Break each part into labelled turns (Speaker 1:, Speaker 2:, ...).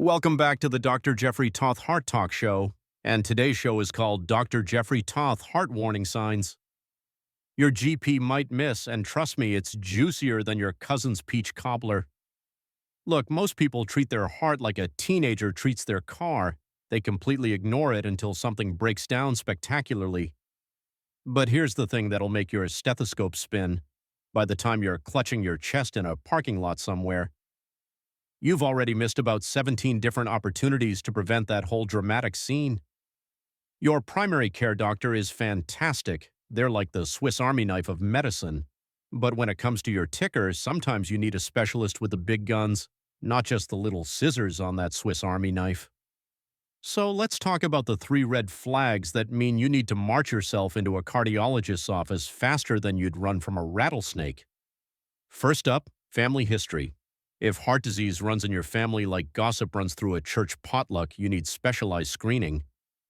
Speaker 1: Welcome back to the Dr. Jeffrey Tauth Heart Talk Show, and today's show is called Dr. Jeffrey Tauth Heart Warning Signs. Your GP might miss, and trust me, it's juicier than your cousin's peach cobbler. Look, most people treat their heart like a teenager treats their car. They completely ignore it until something breaks down spectacularly. But here's the thing that'll make your stethoscope spin. By the time you're clutching your chest in a parking lot somewhere, you've already missed about 17 different opportunities to prevent that whole dramatic scene. Your primary care doctor is fantastic. They're like the Swiss Army knife of medicine. But when it comes to your ticker, sometimes you need a specialist with the big guns, not just the little scissors on that Swiss Army knife. So let's talk about the 3 red flags that mean you need to march yourself into a cardiologist's office faster than you'd run from a rattlesnake. First up, family history. If heart disease runs in your family like gossip runs through a church potluck, you need specialized screening.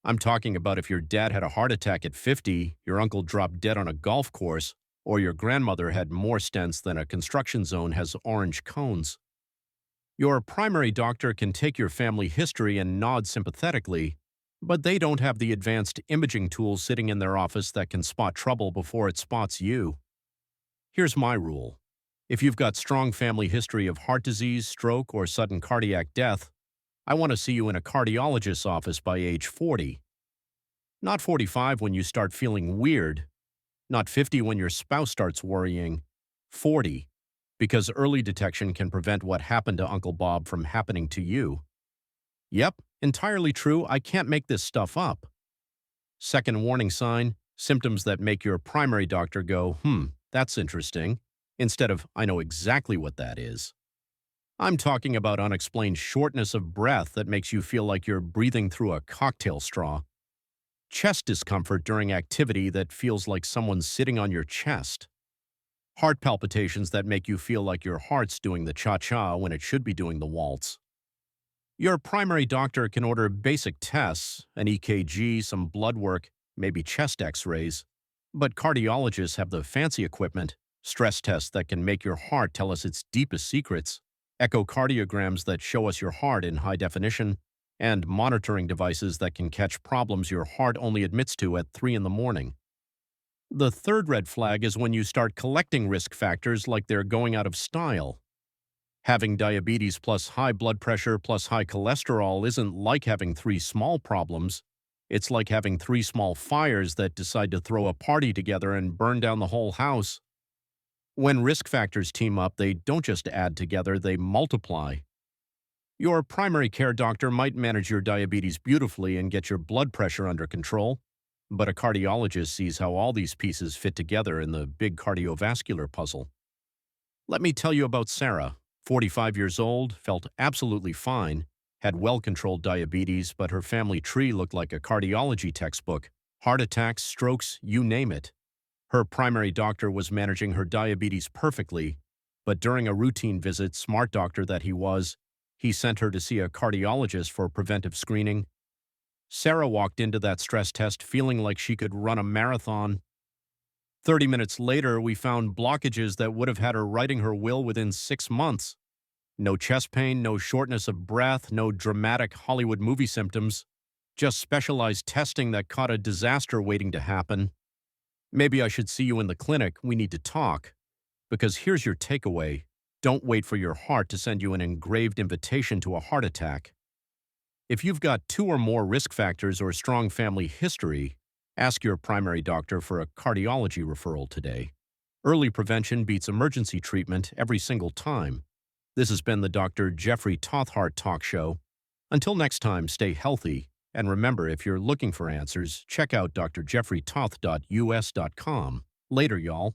Speaker 1: I'm talking about if your dad had a heart attack at 50, your uncle dropped dead on a golf course, or your grandmother had more stents than a construction zone has orange cones. Your primary doctor can take your family history and nod sympathetically, but they don't have the advanced imaging tools sitting in their office that can spot trouble before it spots you. Here's my rule. If you've got strong family history of heart disease, stroke, or sudden cardiac death, I want to see you in a cardiologist's office by age 40. Not 45 when you start feeling weird. Not 50 when your spouse starts worrying. 40, because early detection can prevent what happened to Uncle Bob from happening to you. Yep, entirely true. I can't make this stuff up. Second warning sign, symptoms that make your primary doctor go, that's interesting, instead of, I know exactly what that is. I'm talking about unexplained shortness of breath that makes you feel like you're breathing through a cocktail straw. Chest discomfort during activity that feels like someone's sitting on your chest. Heart palpitations that make you feel like your heart's doing the cha-cha when it should be doing the waltz. Your primary doctor can order basic tests, an EKG, some blood work, maybe chest x-rays, but cardiologists have the fancy equipment, stress tests that can make your heart tell us its deepest secrets, echocardiograms that show us your heart in high definition, and monitoring devices that can catch problems your heart only admits to at 3 in the morning. The third red flag is when you start collecting risk factors like they're going out of style. Having diabetes plus high blood pressure plus high cholesterol isn't like having 3 small problems. It's like having 3 small fires that decide to throw a party together and burn down the whole house. When risk factors team up, they don't just add together, they multiply. Your primary care doctor might manage your diabetes beautifully and get your blood pressure under control, but a cardiologist sees how all these pieces fit together in the big cardiovascular puzzle. Let me tell you about Sarah, 45 years old, felt absolutely fine, had well-controlled diabetes, but her family tree looked like a cardiology textbook. Heart attacks, strokes, you name it. Her primary doctor was managing her diabetes perfectly, but during a routine visit, smart doctor that he was, he sent her to see a cardiologist for preventive screening. Sarah walked into that stress test feeling like she could run a marathon. 30 minutes later, we found blockages that would have had her writing her will within 6 months. No chest pain, no shortness of breath, no dramatic Hollywood movie symptoms, just specialized testing that caught a disaster waiting to happen. Maybe I should see you in the clinic. We need to talk. Because here's your takeaway. Don't wait for your heart to send you an engraved invitation to a heart attack. If you've got 2 or more risk factors or strong family history, ask your primary doctor for a cardiology referral today. Early prevention beats emergency treatment every single time. This has been the Dr. Jeffrey Tauth Heart Talk Show. Until next time, stay healthy. And remember, if you're looking for answers, check out drjeffreytauth.us.com. Later, y'all.